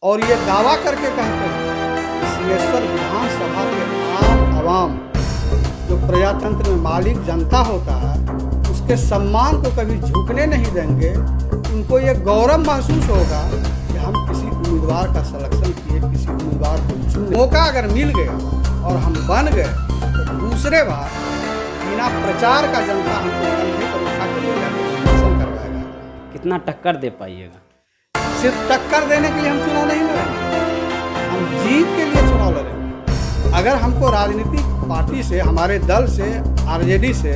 और ये दावा करके कहते हैं कि सिंहेश्वर विधानसभा के आम आवाम जो प्रजातंत्र में मालिक जनता होता है उसके सम्मान को कभी झुकने नहीं देंगे। उनको ये गौरव महसूस होगा कि हम किसी उम्मीदवार का सिलेक्शन किए, किसी उम्मीदवार को चुने। मौका अगर मिल गया और हम बन गए तो दूसरे बार बिना प्रचार का जनता हमको कंधे पर उठा कर ले जाकर इलेक्शन करवाएगा। कितना टक्कर दे पाइएगा? सिर्फ टक्कर देने के लिए हम चुनाव नहीं लड़ेंगे, हम जीत के लिए चुनाव लड़ेंगे। अगर हमको राजनीतिक पार्टी से, हमारे दल से, आरजेडी से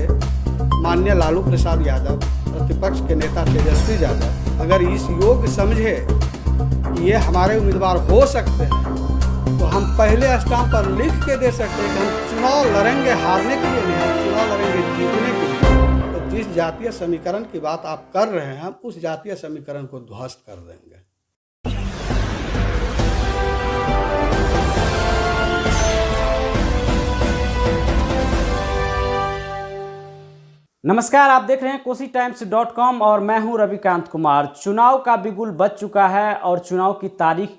माननीय लालू प्रसाद यादव, प्रतिपक्ष के नेता तेजस्वी यादव अगर इस योग्य समझे कि ये हमारे उम्मीदवार हो सकते हैं तो हम पहले स्टाम्प पर लिख के दे सकते हैं कि हम चुनाव लड़ेंगे, हारने के लिए नहीं, हम चुनाव लड़ेंगे जीतने के लिए। तो जिस जातीय समीकरण की बात आप कर रहे हैं हम उस जातीय समीकरण को ध्वस्त कर देंगे। नमस्कार, आप देख रहे हैं KosiTimes.com और मैं हूं रविकांत कुमार। चुनाव का बिगुल बज चुका है और चुनाव की तारीख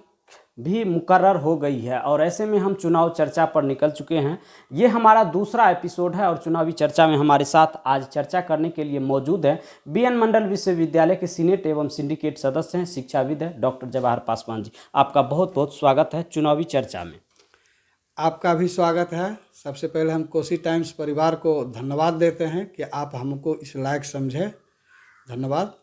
भी मुकर्रर हो गई है और ऐसे में हम चुनाव चर्चा पर निकल चुके हैं। ये हमारा दूसरा एपिसोड है और चुनावी चर्चा में हमारे साथ आज चर्चा करने के लिए मौजूद हैं BN मंडल विश्वविद्यालय के सीनेट एवं सिंडिकेट सदस्य हैं, शिक्षाविद हैं डॉक्टर जवाहर पासवान जी। आपका बहुत बहुत स्वागत है चुनावी चर्चा में। आपका भी स्वागत है। सबसे पहले हम कोसी टाइम्स परिवार को धन्यवाद देते हैं कि आप हमको इस लायक समझे। धन्यवाद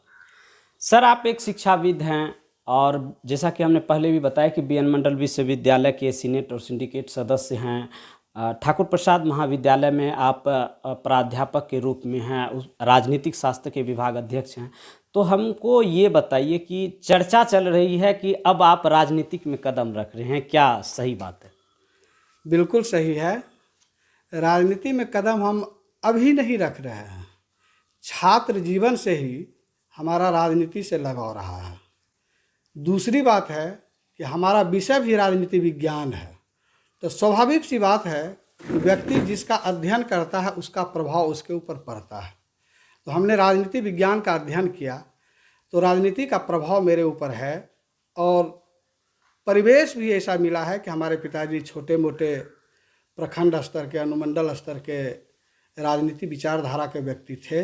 सर। आप एक शिक्षाविद हैं और जैसा कि हमने पहले भी बताया कि BN मंडल विश्वविद्यालय के सीनेट और सिंडिकेट सदस्य हैं। ठाकुर प्रसाद महाविद्यालय में आप प्राध्यापक के रूप में हैं, उस राजनीतिक शास्त्र के विभाग अध्यक्ष हैं। तो हमको ये बताइए कि चर्चा चल रही है कि अब आप राजनीतिक में कदम रख रहे हैं, क्या सही बात है? बिल्कुल सही है। राजनीति में कदम हम अभी नहीं रख रहे हैं, छात्र जीवन से ही हमारा राजनीति से लगाव रहा है। दूसरी बात है कि हमारा विषय भी राजनीति विज्ञान है, तो स्वाभाविक सी बात है कि व्यक्ति जिसका अध्ययन करता है उसका प्रभाव उसके ऊपर पड़ता है। तो हमने राजनीति विज्ञान का अध्ययन किया तो राजनीति का प्रभाव मेरे ऊपर है और परिवेश भी ऐसा मिला है कि हमारे पिताजी छोटे मोटे प्रखंड स्तर के, अनुमंडल स्तर के राजनीति विचारधारा के व्यक्ति थे।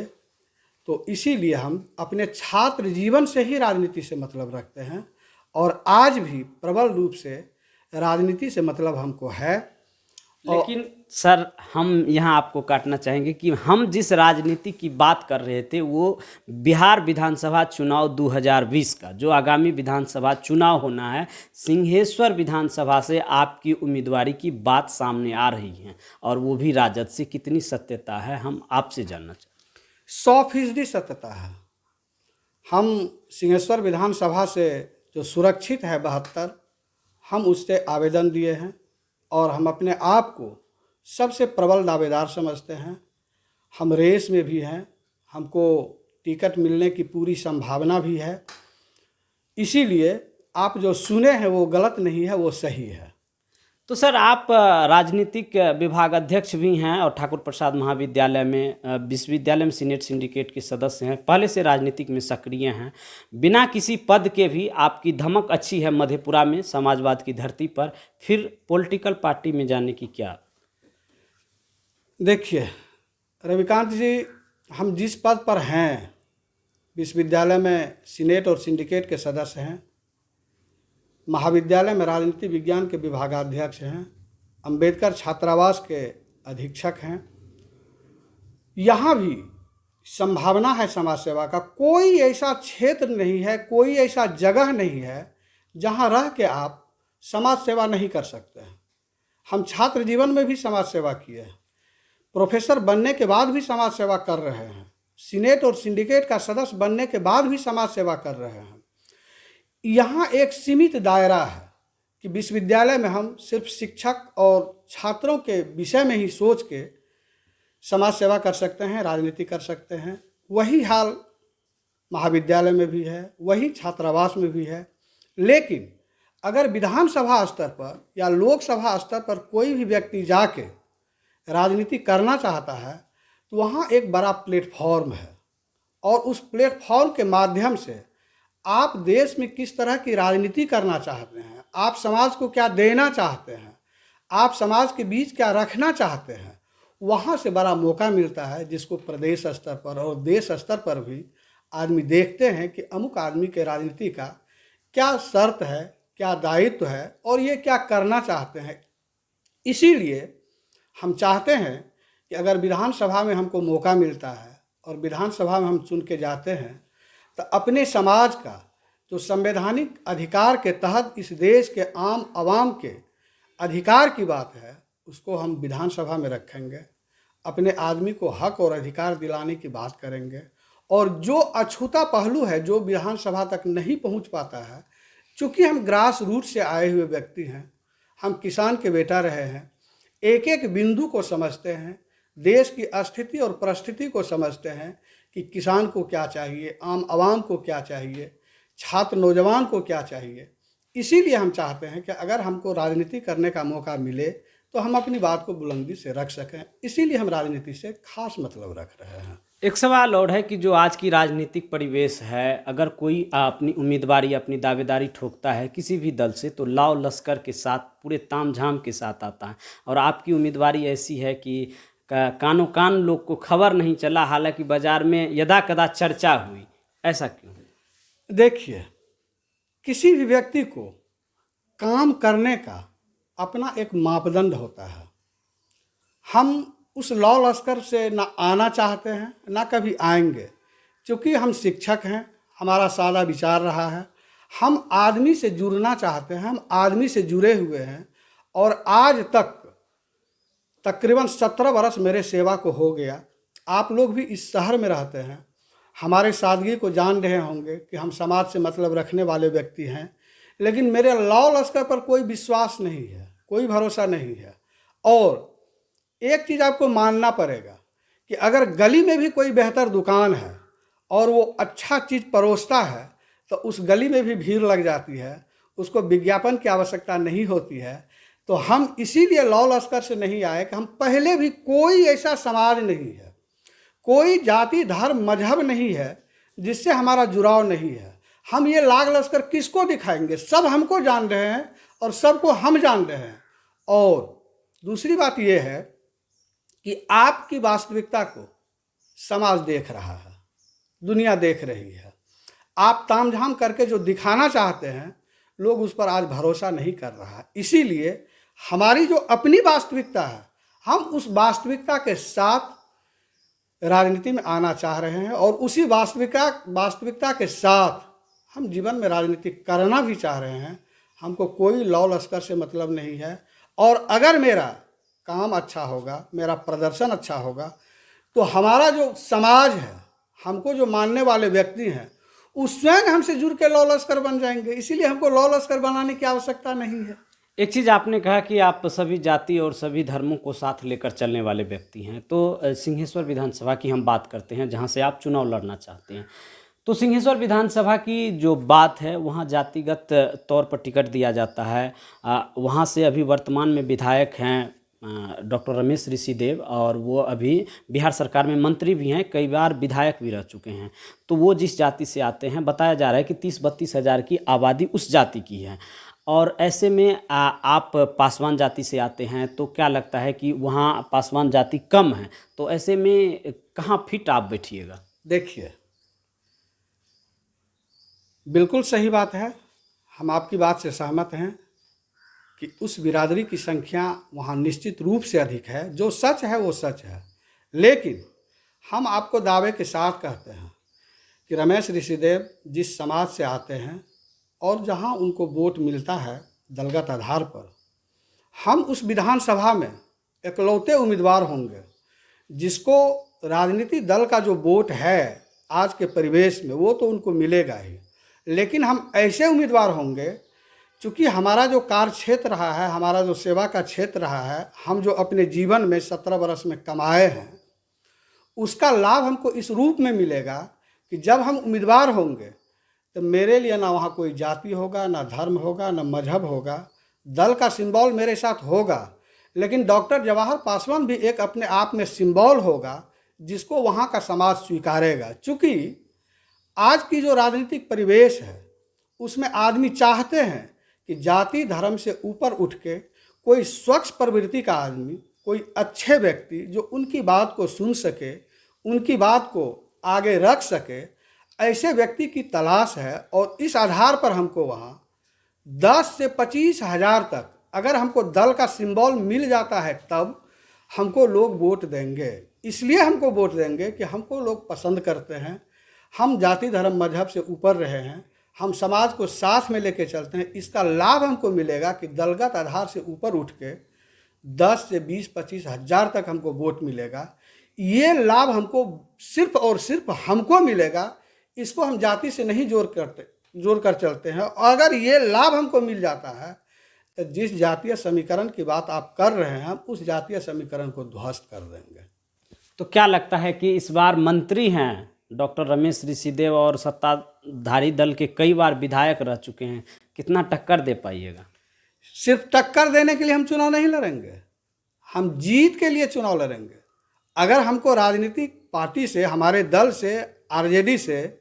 तो इसीलिए हम अपने छात्र जीवन से ही राजनीति से मतलब रखते हैं और आज भी प्रबल रूप से राजनीति से मतलब हमको है। लेकिन सर, हम यहाँ आपको काटना चाहेंगे कि हम जिस राजनीति की बात कर रहे थे वो बिहार विधानसभा चुनाव 2020 का, जो आगामी विधानसभा चुनाव होना है, सिंहेश्वर विधानसभा से आपकी उम्मीदवारी की बात सामने आ रही है और वो भी राजद से। कितनी सत्यता है, हम आपसे जानना चाहेंगे। 100% सत्यता है। हम सिंहेश्वर विधानसभा से जो सुरक्षित है 72, हम उससे आवेदन दिए हैं और हम अपने आप को सबसे प्रबल दावेदार समझते हैं। हम रेस में भी हैं, हमको टिकट मिलने की पूरी संभावना भी है। इसीलिए आप जो सुने हैं वो गलत नहीं है, वो सही है। तो सर, आप राजनीतिक विभाग अध्यक्ष भी हैं और ठाकुर प्रसाद महाविद्यालय में विश्वविद्यालय में सीनेट सिंडिकेट के सदस्य हैं, पहले से राजनीतिक में सक्रिय हैं। बिना किसी पद के भी आपकी धमक अच्छी है मधेपुरा में, समाजवाद की धरती पर। फिर पॉलिटिकल पार्टी में जाने की क्या? देखिए रविकांत जी, हम जिस पद पर हैं, विश्वविद्यालय में सीनेट और सिंडिकेट के सदस्य हैं, महाविद्यालय में राजनीति विज्ञान के विभागाध्यक्ष हैं, अंबेडकर छात्रावास के अधीक्षक हैं। यहाँ भी संभावना है समाज सेवा का। कोई ऐसा क्षेत्र नहीं है, कोई ऐसा जगह नहीं है जहाँ रह के आप समाज सेवा नहीं कर सकते हैं। हम छात्र जीवन में भी समाज सेवा किए हैं, प्रोफेसर बनने के बाद भी समाज सेवा कर रहे हैं, सीनेट और सिंडिकेट का सदस्य बनने के बाद भी समाज सेवा कर रहे हैं। यहाँ एक सीमित दायरा है कि विश्वविद्यालय में हम सिर्फ शिक्षक और छात्रों के विषय में ही सोच के समाज सेवा कर सकते हैं, राजनीति कर सकते हैं। वही हाल महाविद्यालय में भी है, वही छात्रावास में भी है। लेकिन अगर विधानसभा स्तर पर या लोकसभा स्तर पर कोई भी व्यक्ति जाके राजनीति करना चाहता है तो वहाँ एक बड़ा प्लेटफॉर्म है और उस प्लेटफॉर्म के माध्यम से आप देश में किस तरह की राजनीति करना चाहते हैं, आप समाज को क्या देना चाहते हैं, आप समाज के बीच क्या रखना चाहते हैं, वहाँ से बड़ा मौका मिलता है, जिसको प्रदेश स्तर पर और देश स्तर पर भी आदमी देखते हैं कि अमुक आदमी के राजनीति का क्या शर्त है, क्या दायित्व है और ये क्या करना चाहते हैं। इसीलिए हम चाहते हैं कि अगर विधानसभा में हमको मौका मिलता है और विधानसभा में हम चुन के जाते हैं तो अपने समाज का जो संवैधानिक अधिकार के तहत इस देश के आम आवाम के अधिकार की बात है उसको हम विधानसभा में रखेंगे, अपने आदमी को हक और अधिकार दिलाने की बात करेंगे और जो अछूता पहलू है जो विधानसभा तक नहीं पहुंच पाता है, चूँकि हम ग्रास रूट से आए हुए व्यक्ति हैं, हम किसान के बेटा रहे हैं, एक एक बिंदु को समझते हैं, देश की स्थिति और परिस्थिति को समझते हैं कि किसान को क्या चाहिए, आम आवाम को क्या चाहिए, छात्र नौजवान को क्या चाहिए। इसीलिए हम चाहते हैं कि अगर हमको राजनीति करने का मौका मिले तो हम अपनी बात को बुलंदी से रख सकें। इसीलिए हम राजनीति से खास मतलब रख रहे हैं। एक सवाल और है कि जो आज की राजनीतिक परिवेश है, अगर कोई अपनी उम्मीदवारी अपनी दावेदारी ठोकता है किसी भी दल से तो लाव लश्कर के साथ पूरे तामझाम के साथ आता है, और आपकी उम्मीदवारी ऐसी है कि कानों कान लोग को खबर नहीं चला, हालांकि बाजार में यदा कदा चर्चा हुई। ऐसा क्यों? देखिए, किसी भी व्यक्ति को काम करने का अपना एक मापदंड होता है। हम उस लौ लश्कर से ना आना चाहते हैं ना कभी आएंगे, क्योंकि हम शिक्षक हैं, हमारा सादा विचार रहा है, हम आदमी से जुड़ना चाहते हैं, हम आदमी से जुड़े हुए हैं और आज तक तकरीबन 17 बरस मेरे सेवा को हो गया। आप लोग भी इस शहर में रहते हैं, हमारे सादगी को जान रहे होंगे कि हम समाज से मतलब रखने वाले व्यक्ति हैं, लेकिन मेरे लौ लश्कर पर कोई विश्वास नहीं है, कोई भरोसा नहीं है। और एक चीज़ आपको मानना पड़ेगा कि अगर गली में भी कोई बेहतर दुकान है और वो अच्छा चीज़ परोसता है तो उस गली में भी भीड़ लग जाती है, उसको विज्ञापन की आवश्यकता नहीं होती है। तो हम इसीलिए लौ लश्कर से नहीं आए कि हम पहले भी कोई ऐसा समाज नहीं है, कोई जाति धर्म मजहब नहीं है जिससे हमारा जुड़ाव नहीं है। हम ये लाग लश्कर किसको दिखाएंगे? सब हमको जान रहे हैं और सबको हम जान रहे हैं। और दूसरी बात यह है कि आपकी वास्तविकता को समाज देख रहा है, दुनिया देख रही है। आप तामझाम करके जो दिखाना चाहते हैं लोग उस पर आज भरोसा नहीं कर रहा है। इसीलिए हमारी जो अपनी वास्तविकता है, हम उस वास्तविकता के साथ राजनीति में आना चाह रहे हैं और उसी वास्तविकता के साथ हम जीवन में राजनीति करना भी चाह रहे हैं। हमको कोई लौ लश्कर से मतलब नहीं है। और अगर मेरा काम अच्छा होगा, मेरा प्रदर्शन अच्छा होगा, तो हमारा जो समाज है, हमको जो मानने वाले व्यक्ति हैं, वो स्वयं हमसे जुड़ के लौ लश्कर बन जाएंगे। इसीलिए हमको लौ लश्कर बनाने की आवश्यकता नहीं है। एक चीज़ आपने कहा कि आप सभी जाति और सभी धर्मों को साथ लेकर चलने वाले व्यक्ति हैं, तो सिंहेश्वर विधानसभा की हम बात करते हैं जहां से आप चुनाव लड़ना चाहते हैं। तो सिंहेश्वर विधानसभा की जो बात है वहां जातिगत तौर पर टिकट दिया जाता है। वहां से अभी वर्तमान में विधायक हैं डॉक्टर रमेश ऋषिदेव, और वो अभी बिहार सरकार में मंत्री भी हैं, कई बार विधायक भी रह चुके हैं। तो वो जिस जाति से आते हैं, बताया जा रहा है कि 30-32 हज़ार की आबादी उस जाति की है, और ऐसे में आप पासवान जाति से आते हैं, तो क्या लगता है कि वहाँ पासवान जाति कम है, तो ऐसे में कहाँ फिट आप बैठिएगा? देखिए, बिल्कुल सही बात है, हम आपकी बात से सहमत हैं कि उस बिरादरी की संख्या वहाँ निश्चित रूप से अधिक है। जो सच है वो सच है, लेकिन हम आपको दावे के साथ कहते हैं कि रमेश ऋषिदेव जिस समाज से आते हैं और जहाँ उनको वोट मिलता है दलगत आधार पर, हम उस विधानसभा में इकलौते उम्मीदवार होंगे जिसको राजनीति दल का जो वोट है आज के परिवेश में वो तो उनको मिलेगा ही, लेकिन हम ऐसे उम्मीदवार होंगे, चूँकि हमारा जो कार्य क्षेत्र रहा है, हमारा जो सेवा का क्षेत्र रहा है, हम जो अपने जीवन में 17 वर्ष में कमाए हैं, उसका लाभ हमको इस रूप में मिलेगा कि जब हम उम्मीदवार होंगे तो मेरे लिए ना वहाँ कोई जाति होगा, ना धर्म होगा, ना मजहब होगा, दल का सिंबल मेरे साथ होगा, लेकिन डॉक्टर जवाहर पासवान भी एक अपने आप में सिंबल होगा जिसको वहाँ का समाज स्वीकारेगा। चूँकि आज की जो राजनीतिक परिवेश है उसमें आदमी चाहते हैं कि जाति धर्म से ऊपर उठ के कोई स्वच्छ प्रवृत्ति का आदमी, कोई अच्छे व्यक्ति जो उनकी बात को सुन सके, उनकी बात को आगे रख सके, ऐसे व्यक्ति की तलाश है। और इस आधार पर हमको वहाँ 10 से 25 हज़ार तक अगर हमको दल का सिंबल मिल जाता है तब हमको लोग वोट देंगे। इसलिए हमको वोट देंगे कि हमको लोग पसंद करते हैं, हम जाति धर्म मजहब से ऊपर रहे हैं, हम समाज को साथ में लेके चलते हैं। इसका लाभ हमको मिलेगा कि दलगत आधार से ऊपर उठ के 10 से 20-25 हज़ार तक हमको वोट मिलेगा। ये लाभ हमको सिर्फ और सिर्फ हमको मिलेगा, इसको हम जाति से नहीं जोड़ कर चलते हैं। और अगर ये लाभ हमको मिल जाता है तो जिस जातीय समीकरण की बात आप कर रहे हैं हम उस जातीय समीकरण को ध्वस्त कर देंगे। तो क्या लगता है कि इस बार मंत्री हैं डॉक्टर रमेश ऋषिदेव और सत्ताधारी दल के कई बार विधायक रह चुके हैं, कितना टक्कर दे पाइएगा? सिर्फ टक्कर देने के लिए हम चुनाव नहीं लड़ेंगे, हम जीत के लिए चुनाव लड़ेंगे। अगर हमको राजनीतिक पार्टी से, हमारे दल से, आरजेडी से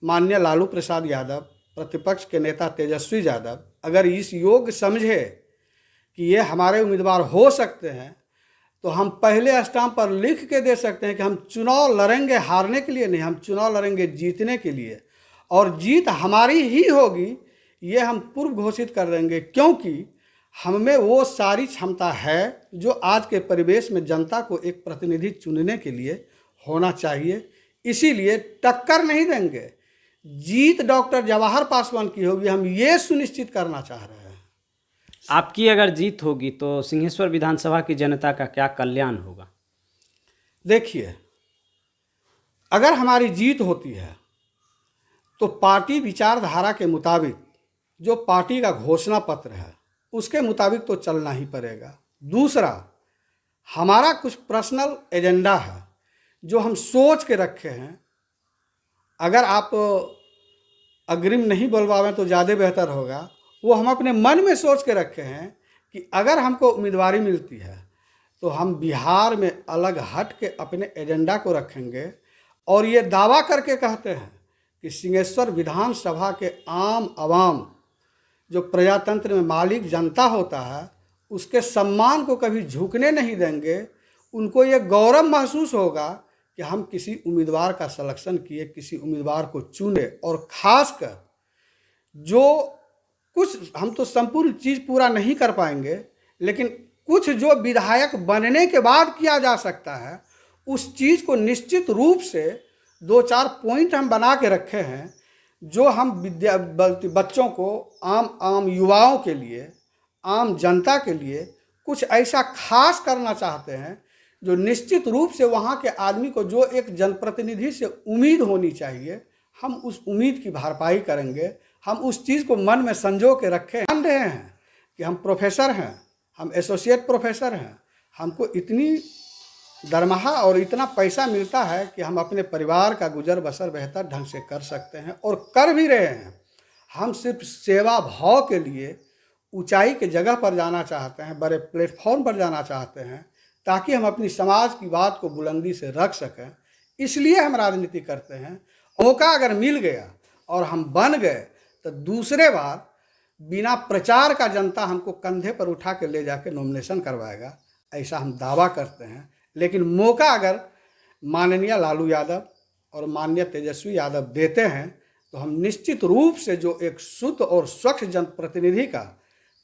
माननीय लालू प्रसाद यादव, प्रतिपक्ष के नेता तेजस्वी यादव अगर इस योग्य समझे कि ये हमारे उम्मीदवार हो सकते हैं तो हम पहले स्टाम्प पर लिख के दे सकते हैं कि हम चुनाव लड़ेंगे हारने के लिए नहीं, हम चुनाव लड़ेंगे जीतने के लिए, और जीत हमारी ही होगी ये हम पूर्व घोषित कर देंगे। क्योंकि हमें वो सारी क्षमता है जो आज के परिवेश में जनता को एक प्रतिनिधि चुनने के लिए होना चाहिए। इसीलिए टक्कर नहीं देंगे, जीत डॉक्टर जवाहर पासवान की होगी, हम ये सुनिश्चित करना चाह रहे हैं। आपकी अगर जीत होगी तो सिंहेश्वर विधानसभा की जनता का क्या कल्याण होगा? देखिए, अगर हमारी जीत होती है तो पार्टी विचारधारा के मुताबिक जो पार्टी का घोषणा पत्र है उसके मुताबिक तो चलना ही पड़ेगा। दूसरा, हमारा कुछ पर्सनल एजेंडा है जो हम सोच के रखे हैं। अगर आप अग्रिम नहीं बोलवावें तो ज़्यादा बेहतर होगा। वो हम अपने मन में सोच के रखे हैं कि अगर हमको उम्मीदवारी मिलती है तो हम बिहार में अलग हट के अपने एजेंडा को रखेंगे और ये दावा करके कहते हैं कि सिंहेश्वर विधानसभा के आम आवाम जो प्रजातंत्र में मालिक जनता होता है उसके सम्मान को कभी झुकने नहीं देंगे। उनको ये गौरव महसूस होगा कि हम किसी उम्मीदवार का सिलेक्शन किए, किसी उम्मीदवार को चुने, और ख़ासकर जो कुछ, हम तो संपूर्ण चीज़ पूरा नहीं कर पाएंगे, लेकिन कुछ जो विधायक बनने के बाद किया जा सकता है उस चीज़ को निश्चित रूप से 2-4 पॉइंट हम बना के रखे हैं जो हम बच्चों को, आम युवाओं के लिए, आम जनता के लिए कुछ ऐसा खास करना चाहते हैं जो निश्चित रूप से वहाँ के आदमी को जो एक जनप्रतिनिधि से उम्मीद होनी चाहिए, हम उस उम्मीद की भरपाई करेंगे। हम उस चीज़ को मन में संजो के रखे मान रहे हैं कि हम प्रोफेसर हैं, हम एसोसिएट प्रोफेसर हैं, हमको इतनी दरमाहा और इतना पैसा मिलता है कि हम अपने परिवार का गुजर बसर बेहतर ढंग से कर सकते हैं और कर भी रहे हैं। हम सिर्फ सेवा भाव के लिए ऊंचाई के जगह पर जाना चाहते हैं, बड़े प्लेटफॉर्म पर जाना चाहते हैं ताकि हम अपनी समाज की बात को बुलंदी से रख सकें। इसलिए हम राजनीति करते हैं। मौका अगर मिल गया और हम बन गए तो दूसरे बार बिना प्रचार का जनता हमको कंधे पर उठा के ले जाके नॉमिनेशन करवाएगा, ऐसा हम दावा करते हैं। लेकिन मौका अगर माननीय लालू यादव और माननीय तेजस्वी यादव देते हैं तो हम निश्चित रूप से जो एक शुद्ध और स्वच्छ जनप्रतिनिधि का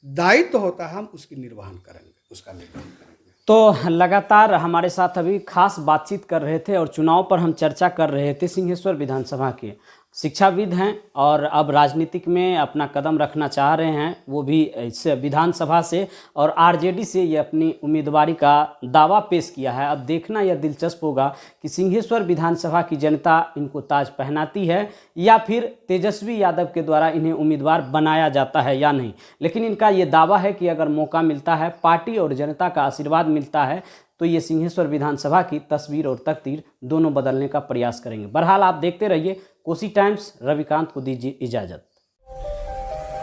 दायित्व होता है हम उसकी निर्वहन करेंगे, उसका निर्वहन करेंगे। तो लगातार हमारे साथ अभी खास बातचीत कर रहे थे और चुनाव पर हम चर्चा कर रहे थे। सिंहेश्वर विधानसभा के शिक्षाविद हैं और अब राजनीतिक में अपना कदम रखना चाह रहे हैं, वो भी इस विधानसभा से, और आरजेडी से ये अपनी उम्मीदवारी का दावा पेश किया है। अब देखना यह दिलचस्प होगा कि सिंहेश्वर विधानसभा की जनता इनको ताज पहनाती है या फिर तेजस्वी यादव के द्वारा इन्हें उम्मीदवार बनाया जाता है या नहीं। लेकिन इनका ये दावा है कि अगर मौका मिलता है, पार्टी और जनता का आशीर्वाद मिलता है, तो ये सिंहेश्वर विधानसभा की तस्वीर और तकदीर दोनों बदलने का प्रयास करेंगे। बहरहाल आप देखते रहिए कोसी टाइम्स। रविकांत को दीजिए इजाजत।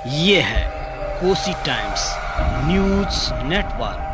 ये है कोसी टाइम्स न्यूज़ नेटवर्क।